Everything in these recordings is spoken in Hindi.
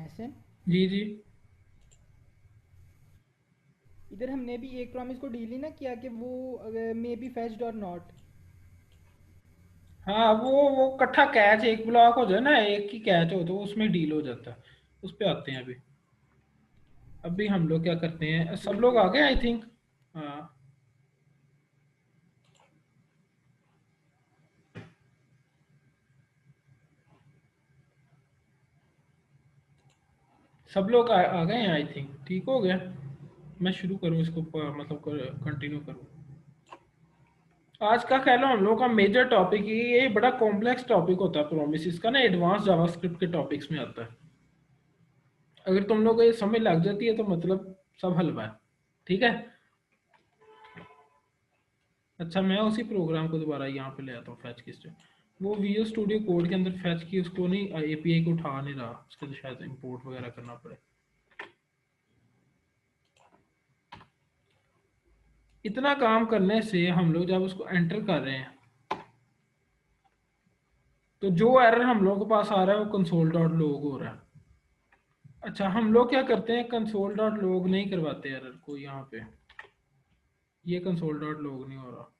ऐसे जी जी। इधर हमने भी एक प्रॉमिस को डील ही ना किया कि वो मे बी फेच्ड और नॉट। हाँ, वो इकट्ठा कैच एक ब्लॉक हो जाए ना, एक ही कैच हो तो उसमें डील हो जाता है। उस पे आते हैं अभी। अभी हम लोग क्या करते हैं, सब लोग बिल्कुल। आ गए आई थिंक। हाँ, सब लोग आ गए हैं आई थिंक, ठीक हो गया। मैं शुरू करूँ इसको, मतलब कंटिन्यू करूँ। आज का कह लो हम लोग का मेजर टॉपिक ये बड़ा कॉम्प्लेक्स टॉपिक होता है प्रोमिस का ना, एडवांस जावास्क्रिप्ट के टॉपिक्स में आता है। अगर तुम लोग को ये समझ लग जाती है तो मतलब सब हलवा है। ठीक है। अच्छा, मैं उसी प्रोग्राम को दोबारा यहाँ पे ले आता हूँ, फैच की स्टेप। वो विजुअल स्टूडियो कोड के अंदर फैच की उसको नहीं, एपीआई को उठा नहीं रहा, उसके तो शायद इंपोर्ट वगैरह करना पड़े। इतना काम करने से हम लोग जब उसको एंटर कर रहे हैं तो जो एरर हम लोग के पास आ रहा है वो कंसोल डॉट लॉग हो रहा है। अच्छा, हम लोग क्या करते हैं, कंसोल डॉट लॉग नहीं करवाते एरर को यहाँ पे। ये कंसोल डॉट लॉग नहीं हो रहा।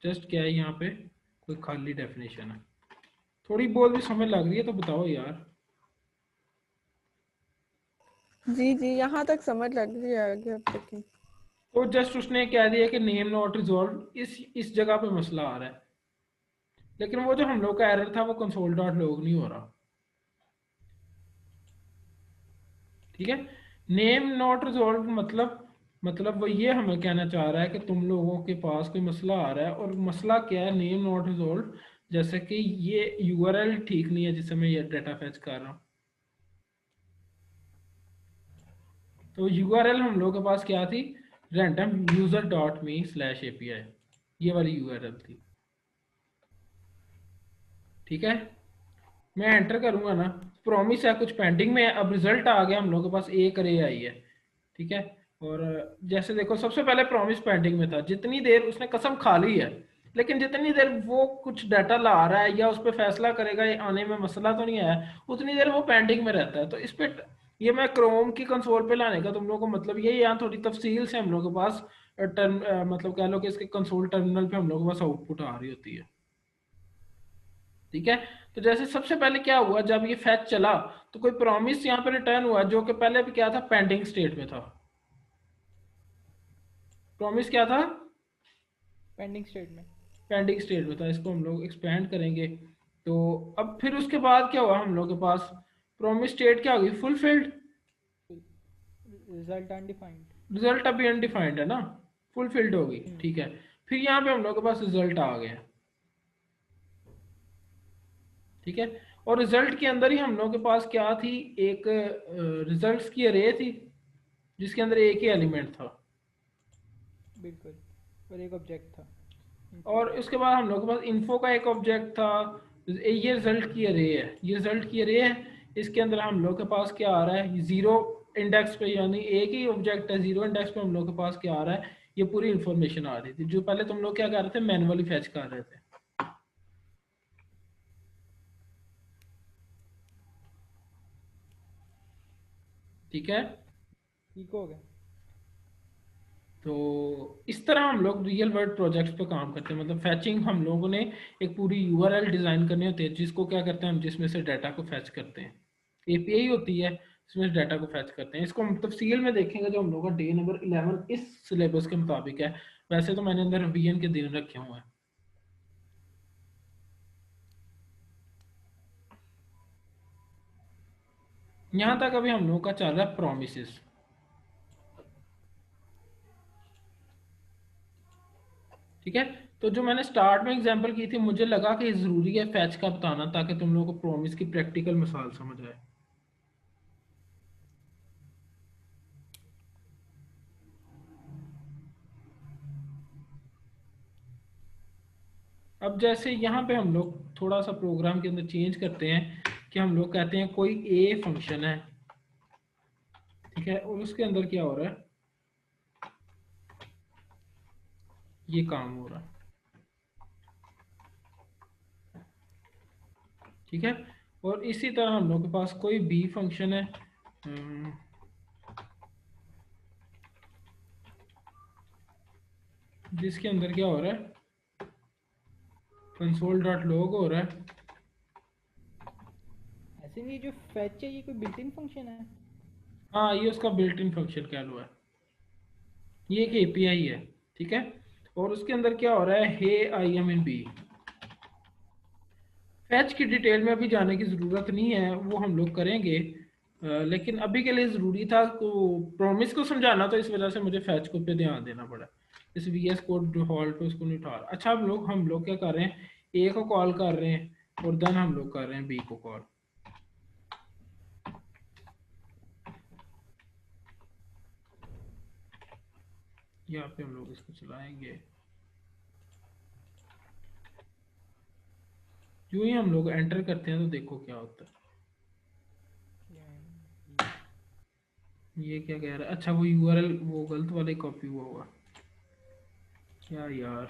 जस्ट क्या है यहाँ पे, कोई खाली डेफिनेशन है। थोड़ी बहुत भी समझ लग रही है तो बताओ यार। जी जी, यहाँ तक समझ लग रही है, आगे अब तक की। तो जस्ट उसने कह दिया कि नेम नॉट रिजॉल्व, इस जगह पे मसला आ रहा है। लेकिन वो जो हम लोग का एरर था वो कंसोल डॉट लॉग नहीं हो रहा। ठीक है। नेम नॉट रिजॉल्व मतलब वो ये हमें कहना चाह रहा है कि तुम लोगों के पास कोई मसला आ रहा है, और मसला क्या है, नेम नॉट रिजॉल्व। जैसे कि ये यूआरएल ठीक नहीं है जिससे मैं ये डाटा फैच कर रहा हूँ। तो यूआरएल हम लोग के पास क्या थी, रैंडम यूजर डॉट मी स्लैश एपीआई, ये वाली यूआरएल थी। ठीक है। मैं एंटर करूंगा ना, प्रॉमिस है कुछ पेंडिंग में है, अब रिजल्ट आ गया हम लोग के पास, एक अरे आई है। ठीक है। और जैसे देखो, सबसे पहले प्रॉमिस पेंडिंग में था, जितनी देर उसने कसम खा ली है, लेकिन जितनी देर वो कुछ डाटा ला रहा है या उस पर फैसला करेगा ये आने में मसला तो नहीं आया, उतनी देर वो पेंडिंग में रहता है। तो इस पे ये मैं क्रोम की कंसोल पे लाने का तुम लोगों को मतलब ये यहाँ थोड़ी तफसील से हम लोग के पास मतलब कह लो कि इसके कंसोल टर्मिनल पे हम लोग के पास आउटपुट आ रही होती है। ठीक है। तो जैसे सबसे पहले क्या हुआ, जब ये फैच चला तो कोई प्रॉमिस यहाँ पे रिटर्न हुआ जो कि पहले भी क्या था, पेंडिंग स्टेट में था। प्रॉमिस क्या था, पेंडिंग स्टेट में। पेंडिंग स्टेट में था। इसको हम लोग एक्सपेंड करेंगे। तो अब फिर उसके बाद क्या हुआ हम लोग के पास, प्रॉमिस स्टेट क्या होगी, फुलफिल्ड। Result undefined. रिजल्ट अभी अनडिफाइंड है ना, फुलफिल्ड होगी। हम्म। ठीक है। फिर यहाँ पे हम लोग के पास रिजल्ट आ गया। ठीक है। और रिजल्ट के अंदर ही हम लोग के पास क्या थी, एक रिजल्ट्स की अरे थी जिसके अंदर एक ही एलिमेंट था। बिल्कुल। और एक ऑब्जेक्ट था, इन्फो और का। उसके बाद हम लोग के पास इन्फो का एक ऑब्जेक्ट था। ये रिजल्ट की अरे है, ये रिजल्ट की अरे है। इसके अंदर हम लोग के पास क्या आ रहा है, जीरो इंडेक्स पे, यानी एक ही ऑब्जेक्ट है, जीरो इंडेक्स पे हम लोग के पास क्या आ रहा है, ये पूरी इंफॉर्मेशन आ रही थी जो पहले तुम लोग क्या कर रहे थे, मैनुअली फैच कर रहे थे। ठीक है। ठीक हो गया। तो इस तरह हम लोग रियल वर्ल्ड प्रोजेक्ट्स पे काम करते हैं। मतलब फैचिंग हम लोगों ने एक पूरी यूआरएल डिज़ाइन करनी होती है जिसको क्या करते हैं हम, जिसमें से डाटा को फैच करते हैं। एपीआई होती है जिसमें डाटा को फैच करते हैं। इसको हम तफसील में देखेंगे जो हम लोग का डे नंबर 11 इस सिलेबस के मुताबिक है। वैसे तो मैंने अंदर रिवीजन के दिन रखे हुए हैं। यहाँ तक अभी हम लोग का चल रहा है प्रोमिस। ठीक है। तो जो मैंने स्टार्ट में एग्जांपल की थी, मुझे लगा कि ज़रूरी है फैच का बताना ताकि तुम लोगों को प्रोमिस की प्रैक्टिकल मिसाल समझ आए। अब जैसे यहाँ पे हम लोग थोड़ा सा प्रोग्राम के अंदर चेंज करते हैं कि हम लोग कहते हैं कोई ए फंक्शन है। ठीक है। और उसके अंदर क्या हो रहा है, ये काम हो रहा है। ठीक है। और इसी तरह हम लोग के पास कोई बी फंक्शन है, जिसके अंदर क्या हो रहा है, कंसोल डॉट लॉग हो रहा है। ऐसे नहीं, जो फैच है ये कोई बिल्ट इन फंक्शन है? हाँ, ये उसका बिल्ट इन फंक्शन कह लो है, ये एक एपीआई है, ठीक है। और उसके अंदर क्या हो रहा है, hey I am in B. फैच की डिटेल में अभी जाने की ज़रूरत नहीं है, वो हम लोग करेंगे, लेकिन अभी के लिए ज़रूरी था तो प्रॉमिस को समझाना, तो इस वजह से मुझे फैच को पे ध्यान देना पड़ा। इस वी एस कोड डिफॉल्ट पे उसको नहीं उठा रहा। अच्छा, हम लोग क्या कर रहे हैं, ए को कॉल कर रहे हैं और देन हम लोग कर रहे हैं बी को कॉल। यहाँ पे हम लोग इसको चलाएंगे। जो ही हम लोग एंटर करते हैं तो देखो क्या होता है। ये क्या कह रहा है, अच्छा वो यूआरएल वो गलत वाले कॉपी हुआ होगा क्या यार।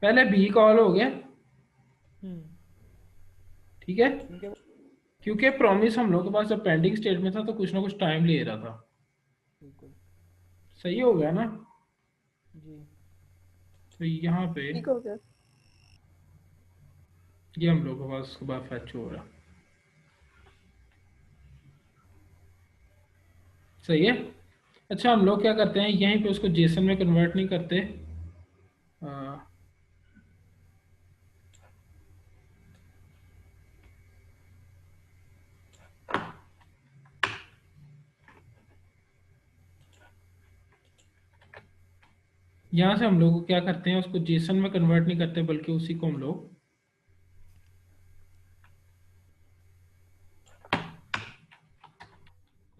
पहले बी कॉल हो गया, ठीक है, क्योंकि क्योंकि प्रॉमिस हम लोग के पास जब पेंडिंग स्टेट में था तो कुछ ना कुछ टाइम ले रहा था। बिल्कुल सही हो गया ना। जी। तो यहाँ पे ठीक हो गया। ये हम लोग के पास उसके बाद फैच हो रहा। सही है। अच्छा, हम लोग क्या करते हैं, यहीं पे उसको जेसन में कन्वर्ट नहीं करते, यहाँ से हम लोग क्या करते हैं, उसको जेसन में कन्वर्ट नहीं करते, बल्कि उसी को हम लोग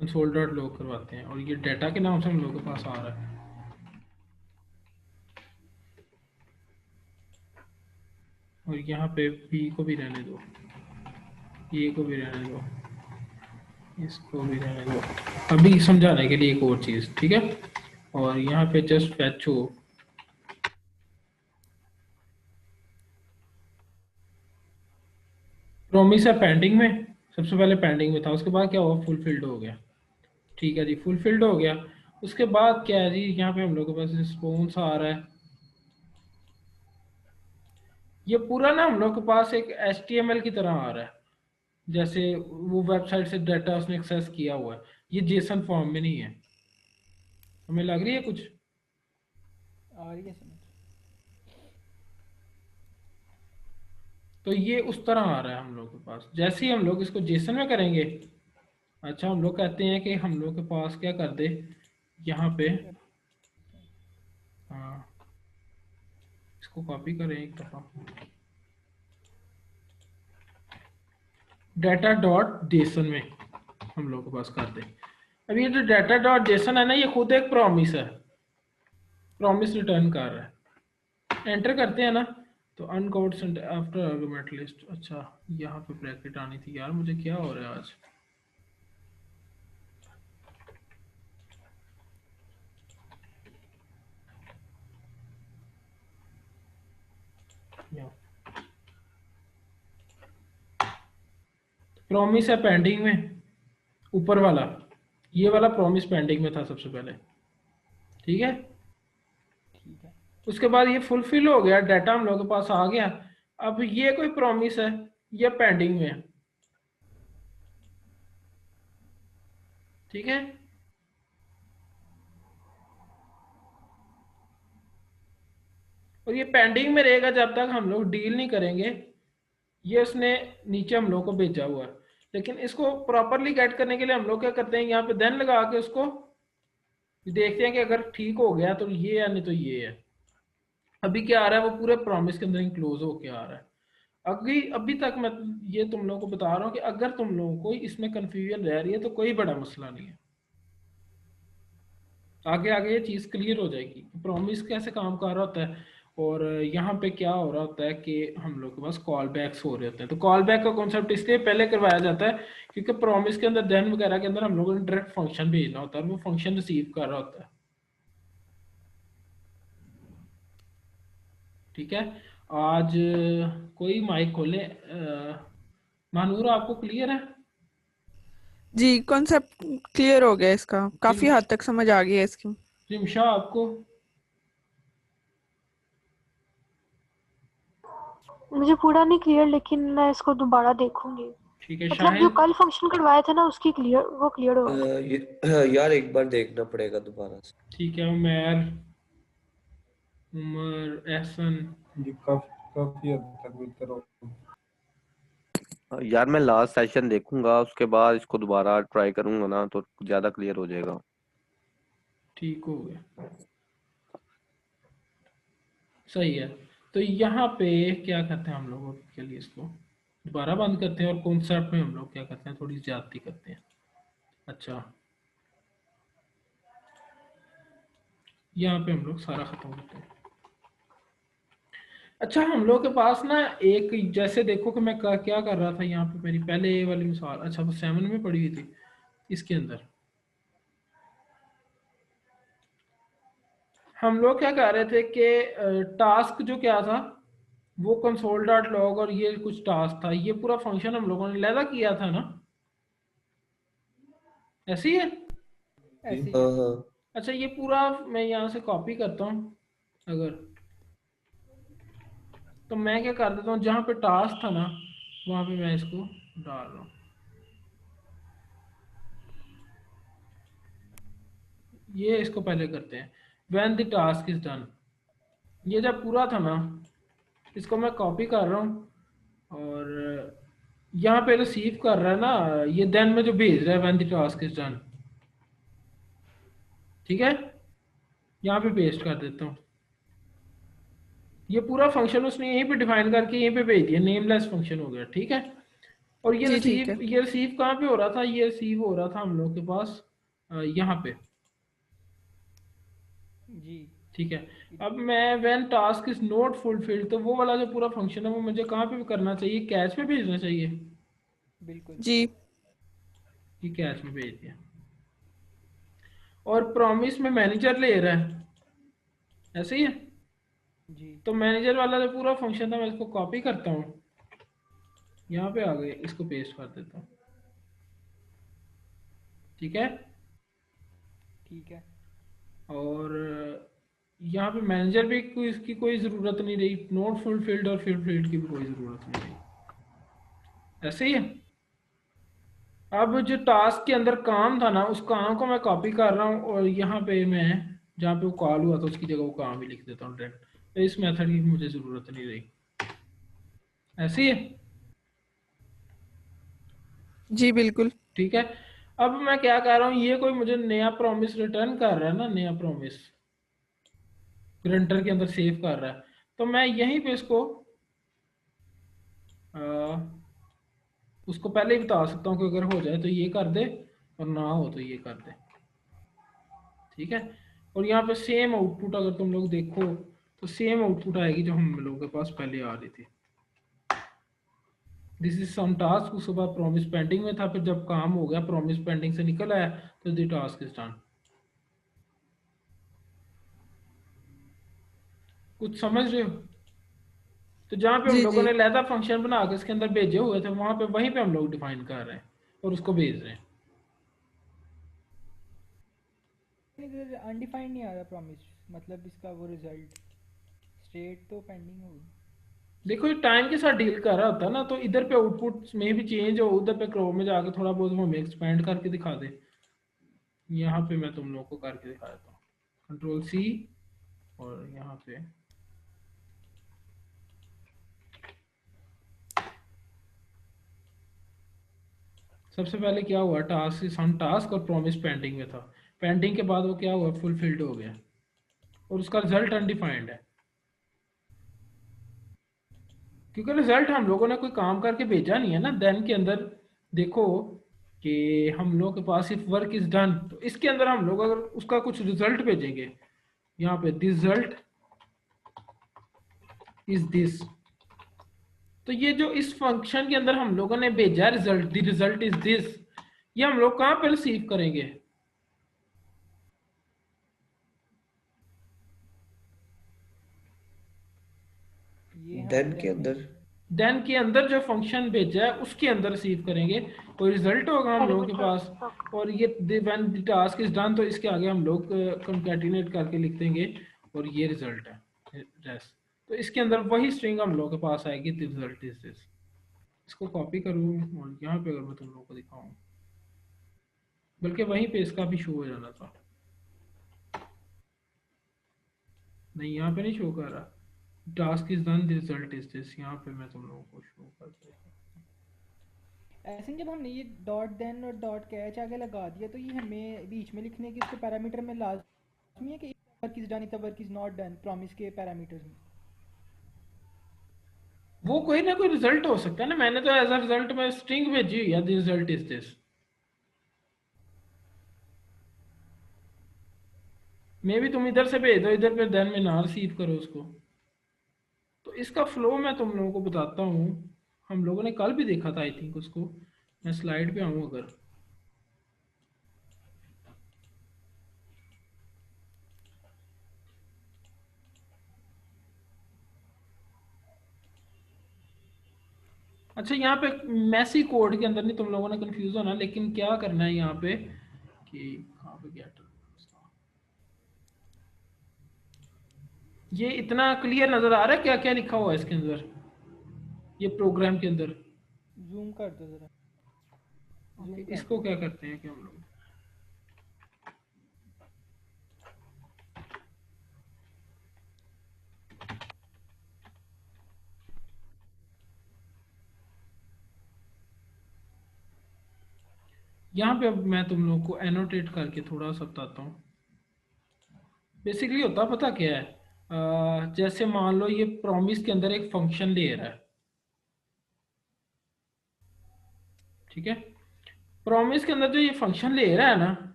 कंसोल डॉट लॉग करवाते हैं, और ये डाटा के नाम से हम लोग के पास आ रहा है। और यहाँ पे बी को भी रहने दो, ए को भी रहने दो, इसको भी रहने दो, अभी समझाने के लिए एक और चीज़, ठीक है। और यहाँ पे जस्ट फैच हो, प्रॉमिस है पेंडिंग में, सबसे पहले पेंडिंग में था, उसके बाद क्या हुआ, फुलफिल्ड हो गया। ठीक है जी, फुलफिल्ड हो गया। उसके बाद क्या है जी, यहाँ पे हम लोग के पास रिस्पॉन्स आ रहा है। ये पूरा ना हम लोग के पास एक HTML की तरह आ रहा है, जैसे वो वेबसाइट से डाटा उसने एक्सेस किया हुआ है। ये जेसन फॉर्म में नहीं है। हमें लग रही है कुछ। आ रही है समझ। तो ये उस तरह आ रहा है हम लोग के पास, जैसे ही हम लोग इसको जेसन में करेंगे। अच्छा, हम लोग कहते हैं कि हम लोग के पास क्या कर दे, यहाँ पे हाँ, इसको कॉपी करें एक दफा, डाटा डॉट जेसन में हम लोग के पास कर दे। अब ये जो डाटा डॉट जेसन है ना, ये खुद एक प्रॉमिस है, प्रॉमिस रिटर्न कर रहा है। एंटर करते हैं ना, तो अनकोड आफ्टर आर्गुमेंट लिस्ट। अच्छा, यहाँ पे ब्रैकेट आनी थी यार, मुझे क्या हो रहा है आज। प्रॉमिस है पेंडिंग में, ऊपर वाला, ये वाला प्रॉमिस पेंडिंग में था सबसे पहले, ठीक है। ठीक है। उसके बाद ये फुलफिल हो गया, डाटा हम लोग के पास आ गया। अब ये कोई प्रॉमिस है, ये पेंडिंग में है, ठीक है। और ये पेंडिंग में रहेगा जब तक हम लोग डील नहीं करेंगे। ये उसने नीचे हम लोग को भेजा हुआ है, लेकिन इसको प्रॉपरली गेट करने के लिए हम लोग क्या करते हैं, यहाँ पे देन लगा के उसको देखते हैं कि अगर ठीक हो गया तो ये है, नहीं तो ये है। अभी क्या आ रहा है, वो पूरे प्रॉमिस के अंदर इंक्लोज होके आ रहा है। अभी अभी तक मैं ये तुम लोगों को बता रहा हूँ कि अगर तुम लोगों को इसमें कंफ्यूजन रह रही है तो कोई बड़ा मसला नहीं है, आगे आगे ये चीज़ क्लियर हो जाएगी प्रॉमिस कैसे काम कर रहा होता है। और यहाँ पे क्या हो रहा होता है कि हम लोग के पास कॉल बैक्स हो रहे होते हैं। तो कॉल बैक का कॉन्सेप्ट इसलिए पहले करवाया जाता है क्योंकि प्रॉमिस के अंदर देन वगैरह के अंदर हम लोगों ने डायरेक्ट फंक्शन भेजना होता है और वो फंक्शन रिसीव कर रहा होता है। ठीक है। आज कोई माइक खोले। मानूर आपको क्लियर है? जी, कॉन्सेप्ट क्लियर हो गया इसका, जिम काफी हद तक समझ आ गई है इसकी। जिमशा आपको? मुझे पूरा नहीं क्लियर, लेकिन मैं इसको दोबारा देखूंगी। ठीक है। मतलब जो शाहिद? कल फंक्शन करवाया था ना, उसकी वो क्लियर हो गया। यार एक बार देखना पड़ेगा दोबारा से। ठीक है। उमर, उमर, एहसन? जी काफी काफी हद तक बेहतर हो। यार मैं लास्ट सेशन देखूंगा, उसके बाद इसको दोबारा ट्राई करूंगा ना, तो ज्यादा क्लियर हो जाएगा। ठीक हो गया, सही है। तो यहाँ पे क्या करते हैं हम लोग के लिए, इसको दोबारा बंद करते हैं और कॉन्सेप्ट में हम लोग क्या करते हैं, थोड़ी ज्यादती करते हैं। अच्छा, यहाँ पे हम लोग सारा खत्म करते हैं। अच्छा, हम लोग के पास ना एक, जैसे देखो कि मैं क्या कर रहा था यहाँ पे, मेरी पहले ये वाली मिसाल, अच्छा वो 7 में पड़ी हुई थी। इसके अंदर हम लोग क्या कर रहे थे कि टास्क जो क्या था वो कंसोल डॉट लॉग, और ये कुछ टास्क था, ये पूरा फंक्शन हम लोगों ने लैदा किया था ना, ऐसे ही है? ऐसे ही हाँ है। हाँ। अच्छा, ये पूरा मैं यहाँ से कॉपी करता हूँ अगर, तो मैं क्या कर देता हूँ, जहाँ पे टास्क था ना वहाँ पे मैं इसको डाल रहा हूँ। ये इसको पहले करते हैं, when the task is done. ये जब पूरा था ना, इसको मैं कॉपी कर रहा हूँ, और यहाँ पे रिसीव कर रहा है ना, ये देन में जो भेज रहा है when the task is done, ठीक है, यहाँ पे पेस्ट कर देता हूँ। ये पूरा फंक्शन उसने यहीं पे डिफाइन करके यहीं पे भेज दिया, नेमलेस फंक्शन हो गया, ठीक है। और जी ठीक है। ये रिसीव कहाँ पे हो रहा था, ये रिसीव हो रहा था हम लोग के पास यहाँ पे, जी ठीक है। अब मैं when task is not fulfilled, तो वो वाला जो पूरा फंक्शन है वो मुझे कहाँ पे करना चाहिए, कैच में भेजना चाहिए। बिल्कुल। जी ये कैच में भेज दिया, और प्रॉमिस में मैनेजर ले रहा है, ऐसे ही है। जी तो मैनेजर वाला जो पूरा फंक्शन था मैं इसको कॉपी करता हूँ, यहाँ पे आ गए, इसको पेस्ट कर देता हूँ, ठीक है। ठीक है। और यहाँ पे मैनेजर भी कोई, इसकी कोई ज़रूरत नहीं रही, नॉट फुलफिल्ड और फुलफिल्ड की भी कोई ज़रूरत नहीं रही, ऐसे ही है। अब जो टास्क के अंदर काम था ना, उस काम को मैं कॉपी कर रहा हूँ, और यहाँ पे मैं जहाँ पे वो कॉल हुआ था उसकी जगह वो काम भी लिख देता हूँ डायरेक्ट, तो इस मेथड की मुझे ज़रूरत नहीं रही, ऐसे ही है, जी बिल्कुल। ठीक है। अब मैं क्या कर रहा हूँ, ये कोई मुझे नया प्रॉमिस रिटर्न कर रहा है ना, नया प्रॉमिस प्रिंटर के अंदर सेव कर रहा है, तो मैं यहीं पे इसको उसको पहले ही बता सकता हूँ कि अगर हो जाए तो ये कर दे, और ना हो तो ये कर दे, ठीक है। और यहाँ पे सेम आउटपुट अगर तुम लोग देखो तो सेम आउटपुट आएगी जो हम लोगों के पास पहले आ रही थी। दिस इज सम टास्क, उसके बाद प्रॉमिस पेंडिंग में था, फिर जब काम हो गया प्रॉमिस पेंडिंग से निकल आया तो द टास्क इज डन। कुछ समझ रहे हो? तो जहाँ पे हम जी लोगों जी ने लैदा फंक्शन बना के इसके अंदर भेजे हुए थे, वहां पे वहीं पे हम लोग डिफाइन कर रहे हैं और उसको भेज रहे हैं। इधर अनडिफाइंड नहीं आ रहा प्रॉमिस, मतलब इसका वो रिजल्ट स्टेट तो पेंडिंग होगी। देखो, ये टाइम के साथ डील कर रहा होता है ना, तो इधर पे आउटपुट में भी चेंज हो, उधर पे क्रोम में जाके थोड़ा बहुत वो हमें एक्सपेंड करके दिखा दे। यहाँ पे मैं तुम लोगों को करके दिखा देता हूँ, कंट्रोल सी, और यहाँ पे सबसे पहले क्या हुआ, टास्क सम टास्क और प्रॉमिस पेंडिंग में था, पेंडिंग के बाद वो क्या हुआ, फुलफिल्ड हो गया, और उसका रिजल्ट अनडिफाइंड है, क्योंकि रिजल्ट हम लोगों ने कोई काम करके भेजा नहीं है ना। देन के अंदर देखो कि हम लोग के पास सिर्फ वर्क इज डन, तो इसके अंदर हम लोग अगर उसका कुछ रिजल्ट भेजेंगे, यहाँ पे रिजल्ट इज दिस, तो ये जो इस फंक्शन के अंदर हम लोगों ने भेजा result, the result is this, ये हम लोग कहाँ पे रिसीव करेंगे, देन के अंदर देन के अंदर जो फंक्शन भेजा है उसके अंदर रिसीव करेंगे, कोई रिजल्ट होगा हम लोगों के पास, और ये when the task is done, तो इसके आगे हम लोग कंकैटिनेट करके लिख देंगे और ये रिजल्ट है रेस्ट। तो इसके अंदर वही स्ट्रिंग हम लोगों के पास आएगी, द रिजल्ट इज दिस। इसको कॉपी करूँ और यहाँ पे अगर मैं तुम लोगों को दिखाऊं, बल्कि वहीं पे इसका भी शो हो जाना था, नहीं यहाँ पे नहीं शो कर रहा, task is done the result is this, यहाँ पे मैं तुम लोगों को शो कर देता हूं। ऐसे जब हमने ये डॉट देन और डॉट कैच आगे लगा दिया तो ये हमें बीच में लिखने की उसके पैरामीटर में लाजमी है कि work is done work is not done promise के पैरामीटर्स में? वो कोई ना कोई रिजल्ट हो सकता है ना, मैंने तो एज अ रिजल्ट में स्ट्रिंग भेजी हुई है, द रिजल्ट इज दिस। मे भी तुम इधर से भेज दो, इधर पे देन में ना रिसीव करो उसको। तो इसका फ्लो मैं तुम लोगों को बताता हूँ, हम लोगों ने कल भी देखा था आई थिंक उसको, मैं स्लाइड पे आऊँ अगर, अच्छा यहाँ पे मैसी कोड के अंदर नहीं तुम लोगों ने कंफ्यूज होना, लेकिन क्या करना है यहाँ पे कि कहाँ पे गेट, ये इतना क्लियर नजर आ रहा है क्या क्या लिखा हुआ है इसके अंदर, ये प्रोग्राम के अंदर? जूम कर दो जरा, Okay, इसको क्या करते हैं कि हम लोग यहाँ पे, अब मैं तुम लोगों को एनोटेट करके थोड़ा सा बताता हूँ। बेसिकली होता पता क्या है, जैसे मान लो ये प्रॉमिस के अंदर एक फंक्शन ले रहा है, ठीक है, प्रॉमिस के अंदर जो ये फंक्शन ले रहा है ना,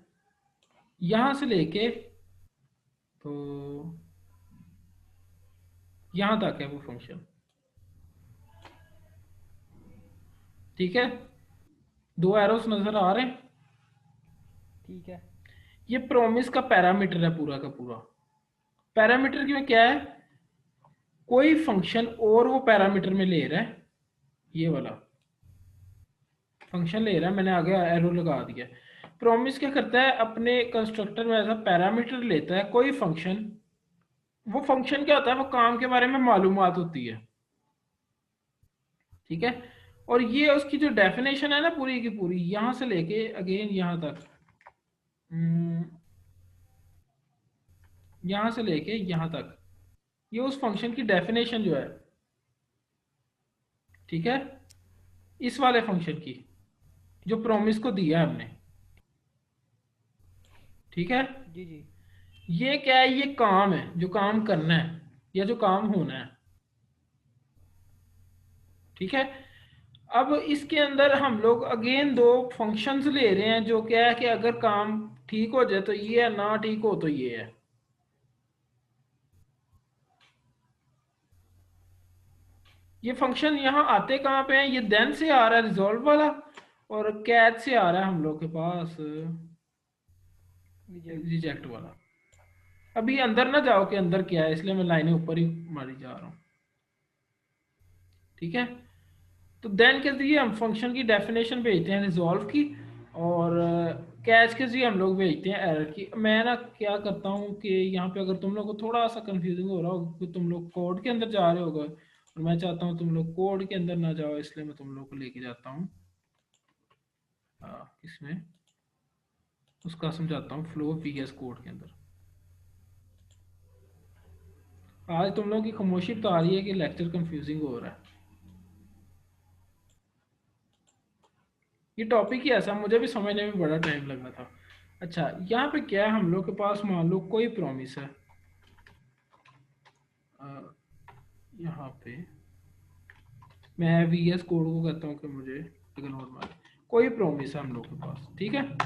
यहां से लेके तो यहां तक है वो फंक्शन, ठीक है, दो एरोस नजर आ रहे हैं, ठीक है। ये प्रॉमिस का पैरामीटर है पूरा का पूरा। पैरामीटर में क्या है, कोई फंक्शन और वो पैरामीटर में ले रहा है, ये वाला फंक्शन ले रहा है, मैंने आगे एरो लगा दिया। प्रॉमिस क्या करता है, अपने कंस्ट्रक्टर में ऐसा पैरामीटर लेता है कोई फंक्शन, वो फंक्शन क्या होता है, वो काम के बारे में मालूमात होती है, ठीक है, और ये उसकी जो डेफिनेशन है ना पूरी की पूरी, यहां से लेके अगेन यहां तक, यहां से लेके यहां तक, ये उस फंक्शन की डेफिनेशन जो है, ठीक है, इस वाले फंक्शन की जो प्रॉमिस को दिया है हमने, ठीक है, जी जी। ये क्या है, ये काम है जो काम करना है या जो काम होना है, ठीक है। अब इसके अंदर हम लोग अगेन दो फंक्शंस ले रहे हैं, जो क्या है कि अगर काम ठीक हो जाए तो ये है, ना ठीक हो तो ये है। ये फंक्शन यहाँ आते कहाँ पे हैं, ये देन से आ रहा है रिजॉल्व वाला, और कैच से आ रहा है हम लोग के पास रिजेक्ट वाला। अभी अंदर ना जाओ कि अंदर क्या है, इसलिए मैं लाइनें ऊपर ही मारी जा रहा हूँ, ठीक है। तो देन के जरिए हम फंक्शन की डेफिनेशन भेजते हैं रिजॉल्व की, और कैच के जरिए हम लोग भेजते हैं एरर की। मैं ना क्या करता हूँ कि यहाँ पे अगर तुम लोग को थोड़ा सा कंफ्यूजिंग हो रहा हो कि तुम लोग कोड के अंदर जा रहे होगे, और मैं चाहता हूँ तुम लोग कोड के अंदर ना जाओ, इसलिए मैं तुम लोग को लेके जाता हूँ इसमें, उसका समझाता हूँ फ्लो वीएस कोड के अंदर। आज तुम लोगों की खामोशी बता रही है कि लेक्चर कंफ्यूजिंग हो रहा है, ये टॉपिक ही ऐसा, मुझे भी समझने में बड़ा टाइम लगा था। अच्छा यहाँ पे क्या है, हम लोग के पास मान लो कोई प्रॉमिस है, यहाँ पे मैं वीएस कोड को कहता हूँ कि मुझे इग्नोर मार, कोई प्रॉमिस है हम लोग के पास, ठीक है,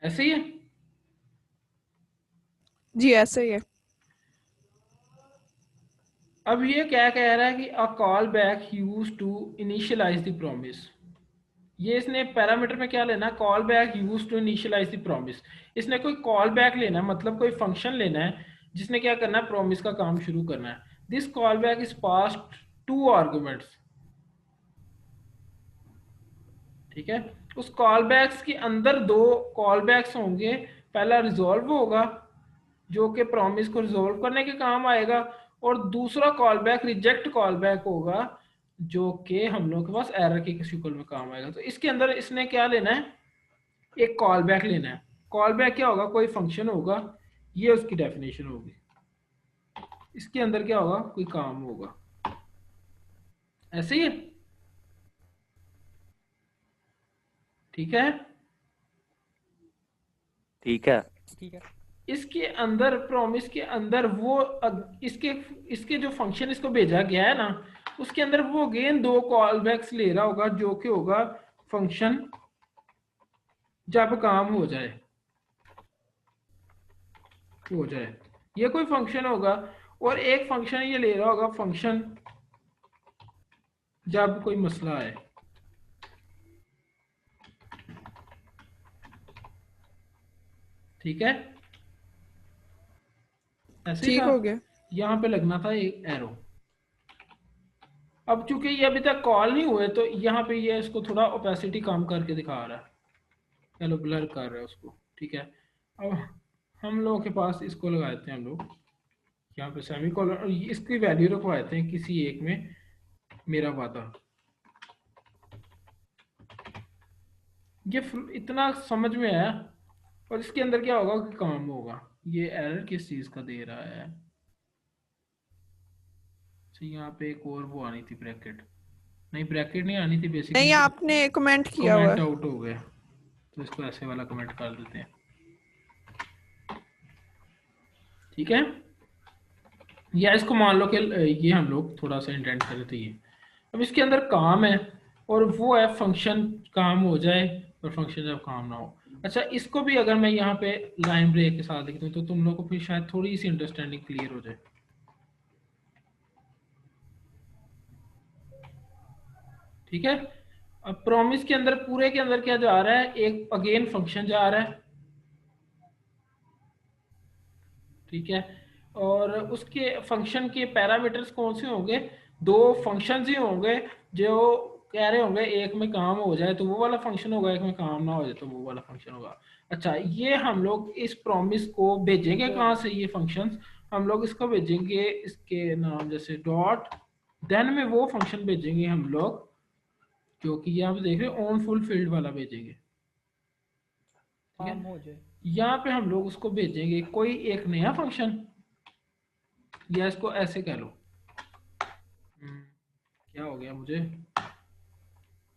ऐसे ही है जी, ऐसे ही है। अब ये क्या कह रहा है कि a callback used to initialize the promise, ये इसने पैरामीटर में क्या लेना है, callback used to initialize the promise. इसने कोई कॉल बैक लेना है, मतलब कोई फंक्शन लेना है जिसने क्या करना है, प्रॉमिस का काम शुरू करना है। This call back is passed 2 arguments, ठीक है। उस कॉल बैक्स के अंदर 2 कॉल बैक्स होंगे, पहला रिजॉल्व होगा जो कि प्रॉमिस को रिजॉल्व करने के काम आएगा, और दूसरा call back reject call back होगा जो कि हम लोग के पास एरर के एक्सिक्यूशन में काम आएगा। तो इसके अंदर इसने क्या लेना है, एक कॉल बैक लेना है। कॉल बैक क्या होगा, कोई फंक्शन होगा, ये उसकी डेफिनेशन होगी। इसके अंदर क्या होगा, कोई काम होगा, ऐसे ही है, ठीक है। ठीक है। ठीक है। इसके अंदर प्रॉमिस के अंदर वो इसके जो फंक्शन इसको भेजा गया है ना, उसके अंदर वो अगेन 2 कॉल बैक्स ले रहा होगा जो कि होगा फंक्शन जब काम हो जाए, ये कोई फंक्शन होगा, और एक फंक्शन ये ले रहा होगा फंक्शन जब कोई मसला है, ठीक है। ऐसे ही ठीक था, हो गया। यहाँ पे लगना था एक एरो। अब चूंकि ये अभी तक कॉल नहीं हुए तो यहाँ पे ये इसको थोड़ा ओपेसिटी कम करके दिखा रहा है, चलो ब्लर कर रहा है उसको, ठीक है। अब हम लोगों के पास इसको लगाते हैं, हम लोग यहाँ पे सेमीकोलन, और इसकी वैल्यू रखवाते हैं किसी एक में, मेरा वादा। ये इतना समझ में आया, और इसके अंदर क्या होगा कि काम होगा। ये एरर किस चीज का दे रहा है, तो यहाँ पे एक और वो आनी थी ब्रैकेट, नहीं ब्रैकेट नहीं आनी थी बेसिकली, नहीं, आपने कमेंट किया हुआ कमेंट है। आउट हो गया, तो इसको ऐसे वाला कमेंट कर देते हैं, ठीक है। या इसको मान लो कि ये हम लोग थोड़ा सा इंटेंट कर देते हैं। अब इसके अंदर काम है, और वो है फंक्शन काम हो जाए और फंक्शन जब काम ना हो। अच्छा, इसको भी अगर मैं यहाँ पे लाइन ब्रेक के साथ लिख दूँ तो तुम लोग को फिर शायद थोड़ी सी अंडरस्टैंडिंग क्लियर हो जाए, ठीक है। अब प्रॉमिस के अंदर पूरे के अंदर क्या जा रहा है, एक अगेन फंक्शन जा रहा है, ठीक है। और उसके फंक्शन के पैरामीटर्स कौन से होंगे, 2 फंक्शंस ही होंगे जो कह रहे होंगे एक में काम हो जाए तो वो वाला फंक्शन होगा, एक में काम ना हो जाए तो वो वाला फंक्शन होगा। अच्छा, ये हम लोग इस प्रॉमिस को भेजेंगे कहाँ से, ये फंक्शंस हम लोग इसको भेजेंगे, इसके नाम जैसे डॉट, देन में वो फंक्शन भेजेंगे हम लोग जो कि यहाँ पे देख रहे हैं ऑन फुलफिल्ड वाला भेजेंगे, ठीक काम है। हो जाए, यहाँ पे हम लोग उसको भेजेंगे कोई एक नया फंक्शन, या इसको ऐसे कह लो, क्या हो गया मुझे,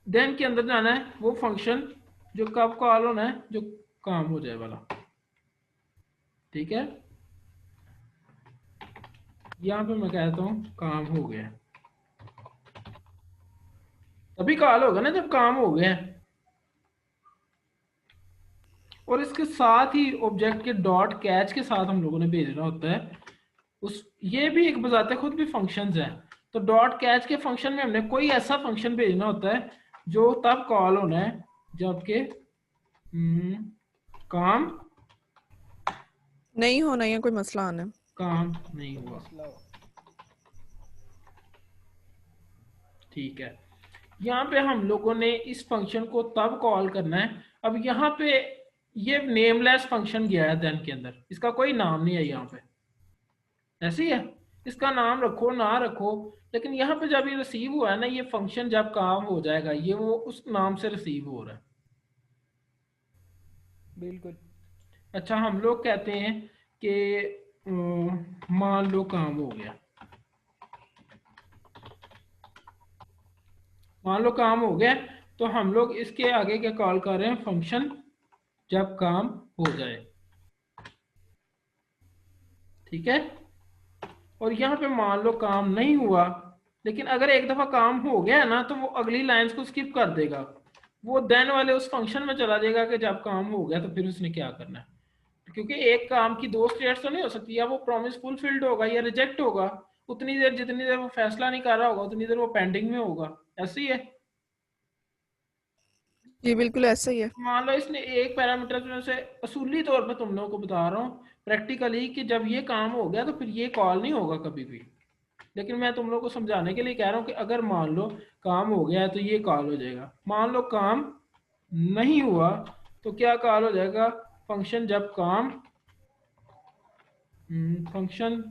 देन के अंदर जाना है वो फंक्शन जो कब कॉल होना है, जो काम हो जाए वाला, ठीक है। यहाँ पे मैं कहता हूँ काम हो गया, तभी कॉल होगा ना जब काम हो गया। और इसके साथ ही ऑब्जेक्ट के डॉट कैच के साथ हम लोगों ने भेजना होता है उस, ये भी एक बजाते खुद भी फंक्शंस है। तो डॉट कैच के फंक्शन में हमने कोई ऐसा फंक्शन भेजना होता है जो तब कॉल होना है जबकि काम नहीं होना या कोई मसला आना है। काम नहीं हुआ, मसला हो। ठीक है। यहाँ पे हम लोगों ने इस फंक्शन को तब कॉल करना है। अब यहाँ पे ये नेमलेस फंक्शन गया है देन के अंदर, इसका कोई नाम नहीं है यहाँ पे, ऐसे ही है, इसका नाम रखो ना रखो, लेकिन यहाँ पे जब ये रिसीव हुआ है ना, ये फंक्शन जब काम हो जाएगा ये वो उस नाम से रिसीव हो रहा है, बिल्कुल। अच्छा, हम लोग कहते हैं कि मान लो काम हो गया, मान लो काम हो गया, तो हम लोग इसके आगे क्या कॉल कर रहे हैं, फंक्शन जब काम हो जाए, ठीक है। और यहाँ पे मान लो काम नहीं हुआ, लेकिन अगर एक दफा काम हो गया ना तो वो अगली लाइंस को स्किप कर देगा, वो देन वाले उस फंक्शन में चला जाएगा कि जब काम हो गया तो फिर उसने क्या करना है, क्योंकि एक काम की 2 स्टेट्स तो नहीं हो सकती, या वो प्रॉमिस फुलफिल्ड होगा या रिजेक्ट होगा, उतनी देर जितनी देर वो फैसला नहीं कर रहा होगा उतनी देर वो पेंडिंग में होगा, ऐसे ही है। जी बिल्कुल ऐसा ही है। मान लो इसने एक पैरामीटर में से असूली तौर पे तुम लोगों को बता रहा हूँ प्रैक्टिकली कि जब ये काम हो गया तो फिर ये कॉल नहीं होगा कभी भी, लेकिन मैं तुम लोग को समझाने के लिए कह रहा हूँ कि अगर मान लो काम हो गया है तो ये कॉल हो जाएगा, मान लो काम नहीं हुआ तो क्या कॉल हो जाएगा, फंक्शन जब काम फंक्शन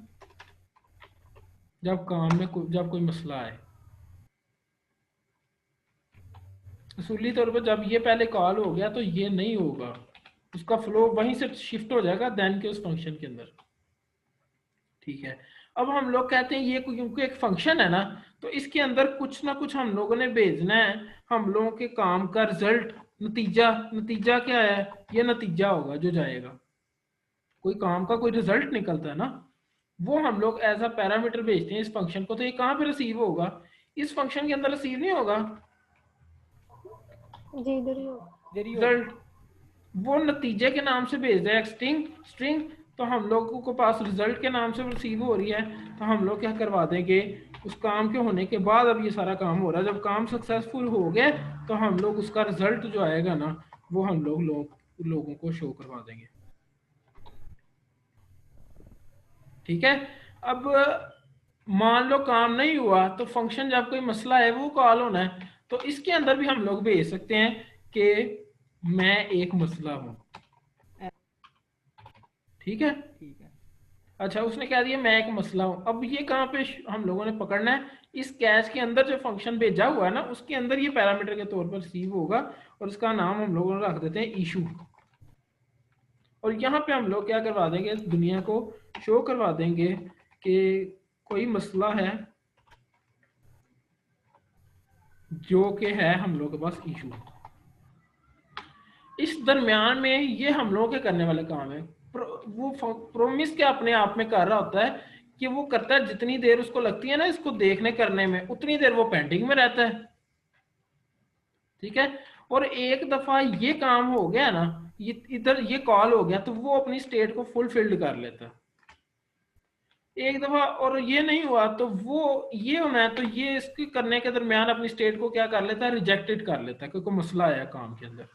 जब काम में जब कोई मसला है। असूली तौर पर जब ये पहले कॉल हो गया तो ये नहीं होगा, उसका फ्लो वहीं से शिफ्ट हो जाएगा देन के उस फंक्शन के अंदर। ठीक है, अब हम लोग कहते हैं ये क्योंकि एक फंक्शन है ना, तो इसके अंदर कुछ ना कुछ हम लोगों ने भेजना है, हम लोगों के काम का रिजल्ट, नतीजा। नतीजा क्या है, ये नतीजा होगा जो जाएगा, कोई काम का कोई रिजल्ट निकलता है ना, वो हम लोग एज अ पैरामीटर भेजते हैं इस फंक्शन को। तो ये कहाँ पे रिसीव होगा, इस फंक्शन के अंदर रिसीव नहीं होगा, जी इधर ही होगा। इधर ही होगा। रिजल्ट वो नतीजे के नाम से भेज रहा है स्ट्रिंग स्ट्रिंग, तो हम लोगों को पास रिजल्ट के नाम से रिसीव हो रही है, तो हम लोग क्या करवा देंगे, उस काम के होने के बाद अब ये सारा काम हो रहा है, जब काम सक्सेसफुल हो गया तो हम लोग उसका रिजल्ट जो आएगा ना वो हम लोगों को शो करवा देंगे। ठीक है, अब मान लो काम नहीं हुआ तो फंक्शन जब कोई मसला है वो कॉल होना है, तो इसके अंदर भी हम लोग भेज सकते हैं कि मैं एक मसला हूं। ठीक है, ठीक है। अच्छा उसने कह दिया मैं एक मसला हूं, अब ये कहाँ पे हम लोगों ने पकड़ना है, इस कैच के अंदर जो फंक्शन भेजा हुआ है ना उसके अंदर ये पैरामीटर के तौर पर रिसीव होगा, और उसका नाम हम लोगों ने रख देते हैं इशू। और यहाँ पे हम लोग क्या करवा देंगे, दुनिया को शो करवा देंगे कि कोई मसला है जो कि है हम लोग के पास इशू। इस दरमियान में ये हम लोगों के करने वाले काम है। वो प्रोमिस क्या अपने आप में कर रहा होता है कि वो करता है, जितनी देर उसको लगती है ना इसको देखने करने में उतनी देर वो पेंडिंग में रहता है। ठीक है, और एक दफा ये काम हो गया ना, ये इधर ये कॉल हो गया तो वो अपनी स्टेट को फुलफिल्ड कर लेता है एक दफा, और ये नहीं हुआ तो वो ये होना है तो ये इसके करने के दरमियान अपनी स्टेट को क्या कर लेता है, रिजेक्टेड कर लेता है, क्योंकि मसला आया काम के अंदर।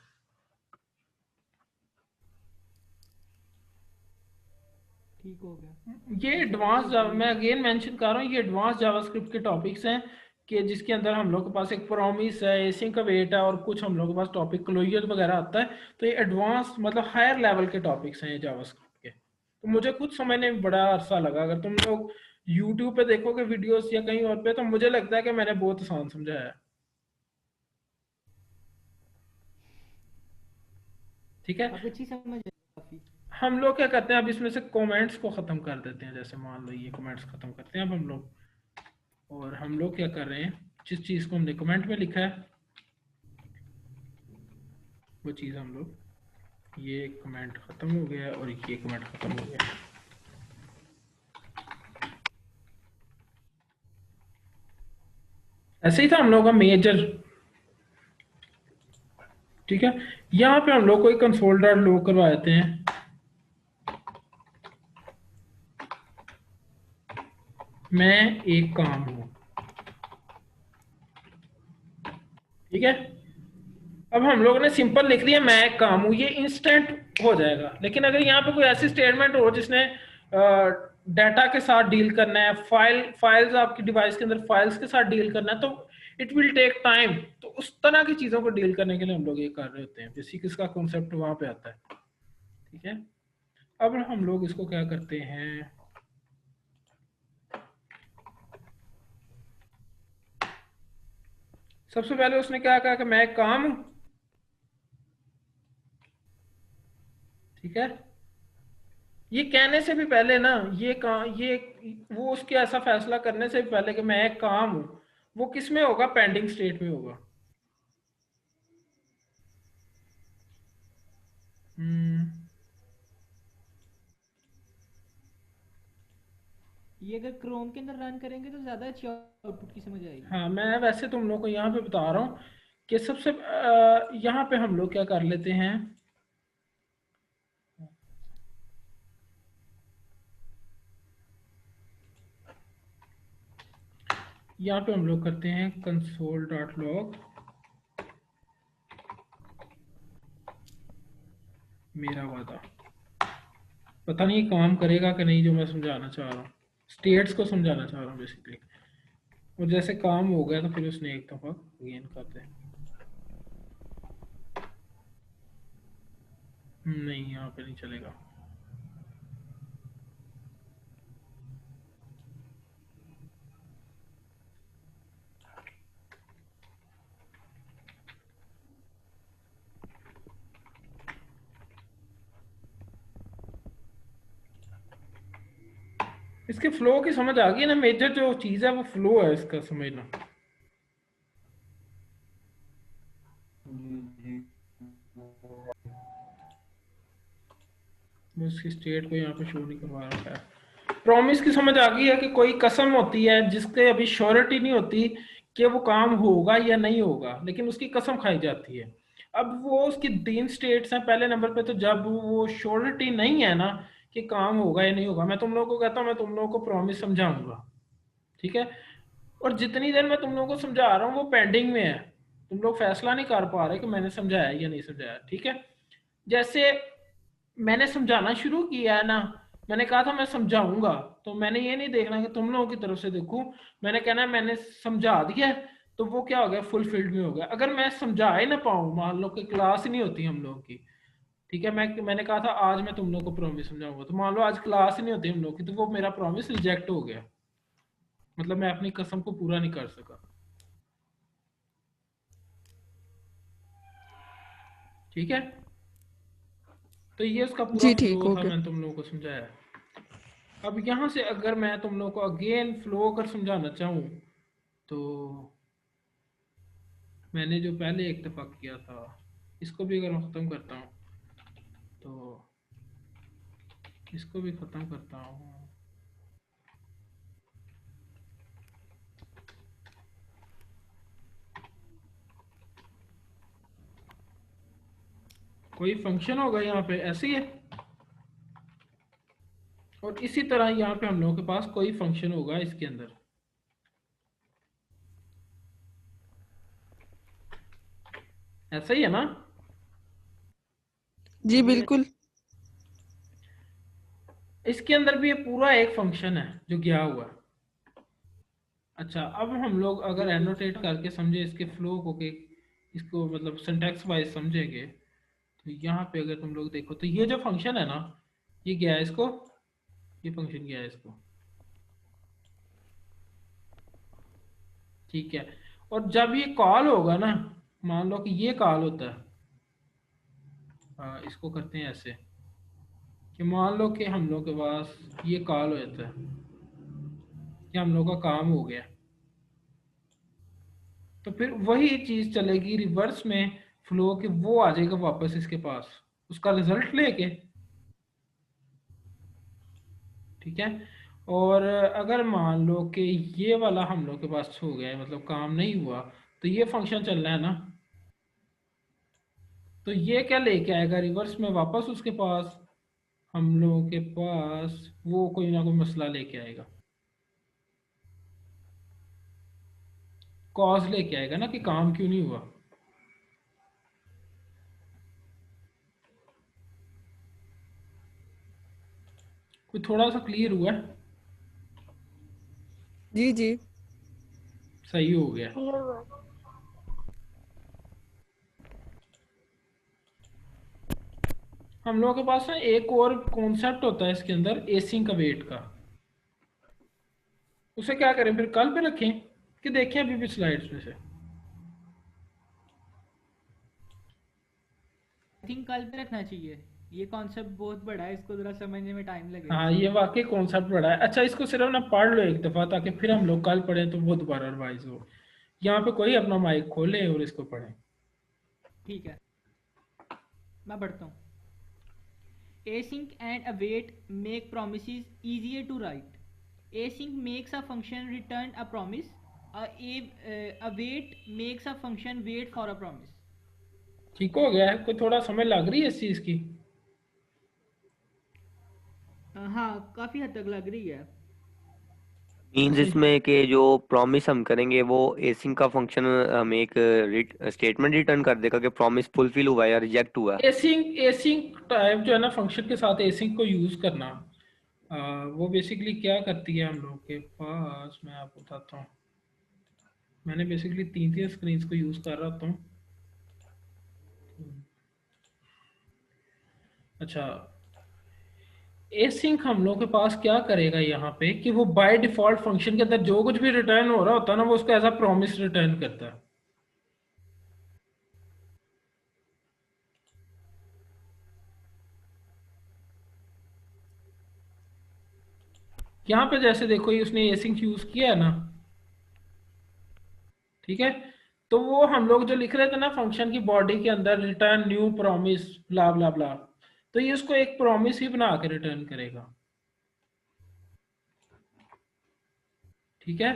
ठीक हो गया। ये एडवांस मैं अगेन मेंशन कर रहा हूँ, ये एडवांस जावास्क्रिप्ट के टॉपिक्स हैं कि जिसके अंदर हम लोग के पास एक प्रॉमिस है, एसिंक अवेट है, और कुछ हम लोग के पास टॉपिक क्लोजर वगैरह आता है। तो ये एडवांस मतलब हायर लेवल के टॉपिक्स हैं ये जावास्क्रिप्ट के। तो मुझे खुद समझने में बड़ा अरसा लगा, अगर तुम लोग यूट्यूब पे देखोगे वीडियोस या कहीं और पे, तो मुझे लगता है कि मैंने बहुत आसान समझाया है। ठीक है, अब अच्छी समझ है काफी। हम लोग क्या करते हैं, अब इसमें से कमेंट्स को ख़त्म कर देते हैं। जैसे मान लो ये कमेंट्स ख़त्म करते हैं अब हम लोग, और हम लोग क्या कर रहे हैं, जिस चीज़ को हमने कमेंट में लिखा है वो चीज़ हम लोग, ये कमेंट ख़त्म हो गया और ये कमेंट ख़त्म हो गया। ऐसे ही था हम लोग का मेजर। ठीक है, यहाँ पे हम लोग कोई कंसोल डॉट लॉग करवा देते हैं। मैं एक काम हूं। ठीक है, अब हम लोगों ने सिंपल लिख दिया मैं एक काम हूं, ये इंस्टेंट हो जाएगा। लेकिन अगर यहाँ पे कोई ऐसी स्टेटमेंट हो जिसने डाटा के साथ डील करना है, फाइल्स आपकी डिवाइस के अंदर फाइल्स के साथ डील करना है, तो इट विल टेक टाइम। तो उस तरह की चीजों को डील करने के लिए हम लोग ये कर रहे होते हैं, बेसिक इसका कॉन्सेप्ट वहां पे आता है। ठीक है, अब हम लोग इसको क्या करते हैं, सबसे पहले उसने क्या कहा कि मैं एक काम हूं। ठीक है, ये कहने से भी पहले ना, ये वो उसके ऐसा फैसला करने से भी पहले कि मैं एक काम हूं, वो किस में होगा, पेंडिंग स्टेट में होगा। ये अगर क्रोम के अंदर रन करेंगे तो ज्यादा अच्छी आउटपुट की समझ आएगी। हाँ, मैं वैसे तुम लोग को यहाँ पे बता रहा हूँ कि सबसे यहाँ पे हम लोग क्या कर लेते हैं, यहाँ पे हम लोग करते हैं कंसोल डॉट लॉग मेरा वादा। पता नहीं काम करेगा कि नहीं जो मैं समझाना चाह रहा हूँ। स्टेट्स को समझाना चाह रहा हूँ बेसिकली। और जैसे काम हो गया तो फिर उसने एक दफा अगेन करते हैं। नहीं, यहाँ पे नहीं चलेगा। इसके फ्लो की समझ आ गई ना, मेजर जो चीज है वो फ्लो है इसका, समझना। मैं इसकी स्टेट को यहाँ पे शो नहीं करवा रहा है। प्रॉमिस की समझ आ गई है कि कोई कसम होती है जिसके अभी श्योरिटी नहीं होती कि वो काम होगा या नहीं होगा, लेकिन उसकी कसम खाई जाती है। अब वो उसकी 3 स्टेट्स हैं। पहले नंबर पे तो जब वो श्योरिटी नहीं है ना कि काम होगा या नहीं होगा, मैं तुम लोगों को कहता हूँ मैं तुम लोगों को प्रॉमिस समझाऊंगा, ठीक है। और जितनी देर मैं तुम लोगों को समझा रहा हूँ वो पेंडिंग में है, तुम लोग फैसला नहीं कर पा रहे कि मैंने समझाया या नहीं समझाया, ठीक है। जैसे मैंने समझाना शुरू किया है ना, मैंने कहा था मैं समझाऊंगा, तो मैंने ये नहीं देखना कि तुम लोगों की तरफ से देखूं, मैंने कहना है मैंने समझा दिया है, तो वो क्या हो गया, फुलफिल्ड में हो गया। अगर मैं समझा ही ना पाऊं, मान लो कि क्लास ही नहीं होती हम लोगों की, ठीक है, मैंने कहा था आज मैं तुम लोग को प्रॉमिस समझाऊंगा, तो मान लो आज क्लास ही नहीं होती हम लोग की, तो वो मेरा प्रॉमिस रिजेक्ट हो गया, मतलब मैं अपनी कसम को पूरा नहीं कर सका, ठीक है। तो ये उसका पूरा जी ठीक, फ्लो था, ओके। मैंने तुम लोगों को समझाया। अब यहाँ से अगर मैं तुम लोगों को अगेन फ्लो कर समझाना चाहूँ, तो मैंने जो पहले एक दफ़ा किया था इसको भी अगर मैं ख़त्म करता हूँ, तो इसको भी ख़त्म करता हूँ, कोई फंक्शन होगा यहाँ पे ऐसे ही है, और इसी तरह यहाँ पे हम लोगों के पास कोई फंक्शन होगा इसके अंदर, ऐसा ही है ना। जी बिल्कुल। इसके अंदर भी ये पूरा एक फंक्शन है जो गया हुआ है। अच्छा, अब हम लोग अगर एनोटेट करके समझे इसके फ्लो को, कि इसको मतलब सिंटैक्स वाइज समझेंगे, तो यहाँ पे अगर तुम लोग देखो तो ये जो फंक्शन है ना, ये गया है इसको, ये फंक्शन गया है इसको, ठीक है। और जब ये कॉल होगा ना, मान लो कि ये कॉल होता है, इसको करते हैं ऐसे कि मान लो कि हम लोग के पास ये कॉल हो जाता है कि हम लोग का काम हो गया, तो फिर वही चीज चलेगी रिवर्स में फ्लो, कि वो आ जाएगा वापस इसके पास उसका रिजल्ट लेके, ठीक है। और अगर मान लो कि ये वाला हम लोग के पास हो गया है, मतलब काम नहीं हुआ, तो ये फंक्शन चलना है ना, तो ये क्या लेके आएगा रिवर्स में वापस उसके पास, हम लोगों के पास वो कोई ना कोई मसला लेके आएगा, कॉज लेके आएगा ना कि काम क्यों नहीं हुआ। कोई थोड़ा सा क्लियर हुआ है? जी जी। सही हो गया। क्लियर हुआ। हम लोगों के पास ना एक और कॉन्सेप्ट होता है इसके अंदर, एसिंक अवेट का। उसे क्या करें फिर, कल पे रखें कि देखें अभी भी स्लाइड्स में से? आई थिंक कल पे रखना चाहिए, ये कॉन्सेप्ट बहुत बड़ा है, इसको जरा समझने में टाइम लगेगा। हाँ, ये वाकई कॉन्सेप्ट बड़ा है। अच्छा, इसको सिर्फ ना पढ़ लो एक दफ़ा, ताकि फिर हम लोग कल पढ़ें तो वो दोबारा रिवाइज हो। यहाँ पे कोई अपना माइक खोले और इसको पढ़े। ठीक है, मैं बढ़ता हूँ। Async and await make promises easier to write. Async makes a function return a promise. Await makes a function wait for a promise. ठीक हो गया है? कोई थोड़ा समझ लग रही है इस चीज़ की? हाँ, काफ़ी हद तक लग रही है। मीन्स इसमें कि जो प्रॉमिस हम करेंगे वो एसिंक का फंक्शन हमें एक स्टेटमेंट रिटर्न कर देगा कि प्रॉमिस फुलफिल हुआ है या रिजेक्ट हुआ है। एसिंक टाइप जो है ना फंक्शन के साथ एसिंक को यूज करना, वो बेसिकली क्या करती है, हम लोग के पास मैं आपको बताता हूँ। मैंने बेसिकली तीन तीन स्क्रीन को यूज कर रहा हूँ। अच्छा, एसिंक हम लोग के पास क्या करेगा यहाँ पे कि वो बाय डिफॉल्ट फंक्शन के अंदर जो कुछ भी रिटर्न हो रहा होता है ना, वो उसको एज अ प्रॉमिस रिटर्न करता है। यहाँ पे जैसे देखो ये उसने एसिंक यूज किया है ना, ठीक है, तो वो हम लोग जो लिख रहे थे ना फंक्शन की बॉडी के अंदर रिटर्न न्यू प्रॉमिस ब्ला ब्ला ब्ला, तो ये उसको एक प्रॉमिस ही बना के रिटर्न करेगा। ठीक है,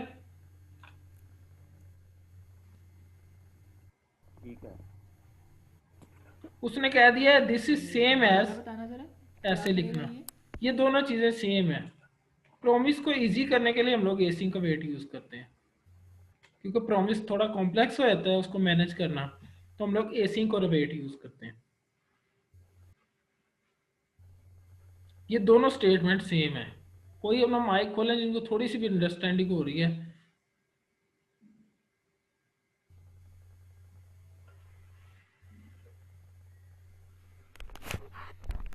ठीक है। उसने कह दिया दिस इज सेम दोबारा एज, बताना जरा, ऐसे क्या लिखना, करेगा ये दोनों चीजें सेम है। प्रॉमिस को इजी करने के लिए हम लोग एसिंक का वेट यूज करते हैं, क्योंकि प्रॉमिस थोड़ा कॉम्प्लेक्स हो जाता है उसको मैनेज करना, तो हम लोग एसिंक और वेट यूज करते हैं। ये दोनों स्टेटमेंट सेम है। कोई अपना माइक खोलें जिनको थोड़ी सी भी अंडरस्टैंडिंग हो रही है।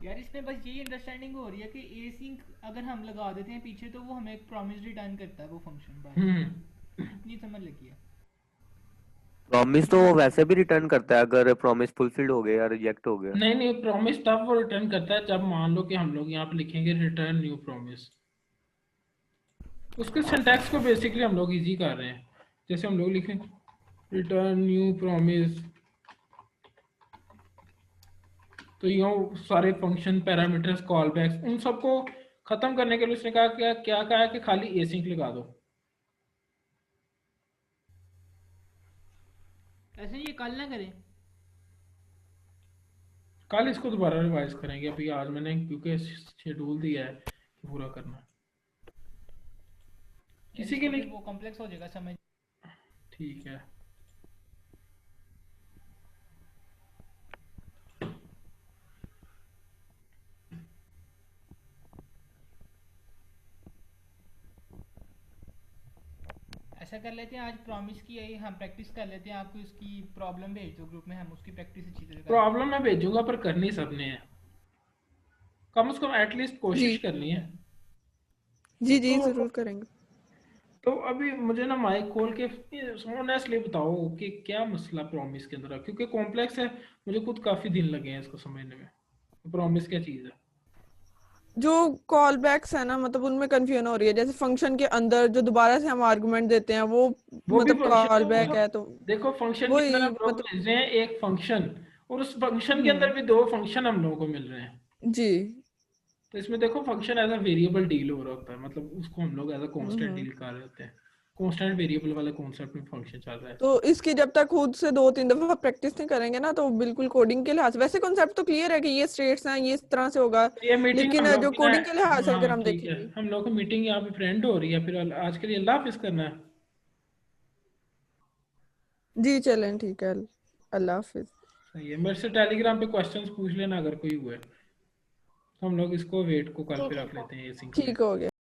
यार? इसमें बस यही अंडरस्टैंडिंग हो रही है कि ए सिंक अगर हम लगा देते हैं पीछे तो वो हमें एक प्रॉमिस रिटर्न करता है वो फंक्शन बार। इतनी समझ लगी है। प्रॉमिस तो वो वैसे भी रिटर्न करता है अगर प्रॉमिस फुलफिल्ड हो गया या रिजेक्ट हो गया। नहीं नहीं, प्रॉमिस तब वो रिटर्न करता है जब मान लो कि हम लोग यहाँ पे लिखेंगे रिटर्न न्यू प्रॉमिस। उसके सिंटैक्स को बेसिकली हम लोग इजी कर रहे हैं। जैसे हम लोग लिखें रिटर्न न्यू प्रॉमिस, तो यूँ सारे फंक्शन पैरामीटर्स कॉल बैक्स उन सबको खत्म करने के लिए उसने कहा क्या क्या कहा कि खाली एसिंक लगा दो। ऐसे ये कल ना करें। कल इसको दोबारा रिवाइज करेंगे, अभी आज मैंने क्योंकि शेड्यूल दिया है कि पूरा करना किसी के इसको लिए। फिर वो कॉम्प्लेक्स हो जाएगा समझ। ठीक है, ऐसा कर लेते हैं, आज प्रॉमिस की है हम प्रैक्टिस कर लेते हैं। आपको इसकी प्रॉब्लम भेज दो ग्रुप में, हम उसकी प्रैक्टिस अच्छी तरह कर प्रॉब्लम मैं भेजूंगा पर करनी सबने है, कम से कम एटलीस्ट कोशिश जी करनी है। जी जी जरूर करेंगे। तो अभी मुझे ना माइक खोल के ऑनेस्टली बताओ कि क्या मसला प्रॉमिस के अंदर है, क्योंकि कॉम्प्लेक्स है, मुझे खुद काफी दिन लगे हैं इसको समझने में। प्रॉमिस क्या चीज है? जो कॉल बैक्स है ना, मतलब उनमें कंफ्यूजन हो रही है। जैसे फंक्शन के अंदर जो दोबारा से हम आर्गुमेंट देते हैं वो वो भी मतलब फंक्शन कॉल है, बैक है, तो देखो फंक्शन के अंदर वही हम लोग मतलब। भेज रहे हैं एक फंक्शन, और उस फंक्शन के अंदर हम्म। भी दो फंक्शन हम लोगों को मिल रहे हैं। जी। तो इसमें देखो function as a variable deal हो रहा होता है, मतलब उसको हम लोग as a constant hmm. Deal कर रहे होते हैं। कांस्टेंट वेरिएबल वाले कॉन्सेप्ट में फंक्शन चल रहा है। तो इसकी जब तक खुद से 2-3 दफा प्रैक्टिस नहीं करेंगे ना, तो बिल्कुल कोडिंग के लिहाज से वैसे कॉन्सेप्ट तो क्लियर है कि ये स्टेट्स हैं, ये इस तरह से होगा। ये मीटिंग हम लेकिन लोग जो की ना, कोडिंग के लिहाज से अगर हाँ हम ठीक है, देखेंगे। हम लोग की मीटिंग यहाँ पे फ्रेंड हो रही है, फिर आज के लिए अल्लाह हाफिज करना है। जी चलें, ठीक है, अल्लाह हाफिज। सही है, मेरे से टेलीग्राम पे क्वेश्चंस पूछ लेना अगर कोई हुए, तो हम लोग इसको वेट को कल जी पे रख ठीक है। लेते हैं, ये सिंक ठीक वेट। हो गया।